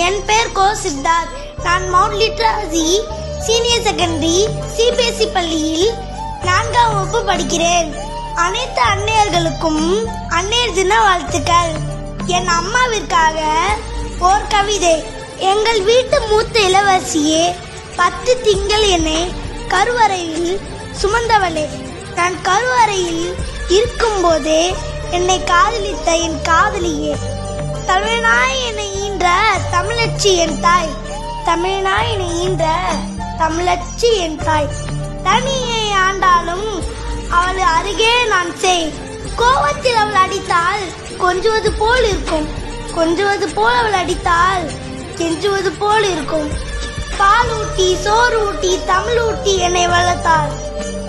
என் பேர் கோ சித்தார்த். நான் mount லிட்ராசி senior secondary CBSE பள்ளியில் 4ஆம் வகுப்பு படிக்கிறேன். அனைத்து அன்னையர்களுக்கும் அன்னையர் தின வாழ்த்துக்கள். என் அம்மாவிற்காக ஓர் கவிதை. எங்கள் வீட்டு மூத்த இளவரசியே, 10 திங்கள் என்னை கருவறையில் சுமந்தவளே, நான் கருவறையில் இருக்கும் போதே என்னை காதலித்த என் காதலியே, தமிழனாய் என்னை ஈன்ற தமிழச்சி என் தாய், தமிழனாய் என்னை ஈன்ற தமிழச்சி என் தாய். தனியை ஆண்டாலும் அவள் அருகே நான் செய். கோவத்தில் அவள் அடித்தால் கொஞ்சுவது போல் இருக்கும், கொஞ்சுவது போல் அவள் அடித்தால் கெஞ்சுவது போல் இருக்கும். பால் ஊட்டி சோறு ஊட்டி தமிழ் ஊட்டி என்னை வளர்த்தாள்.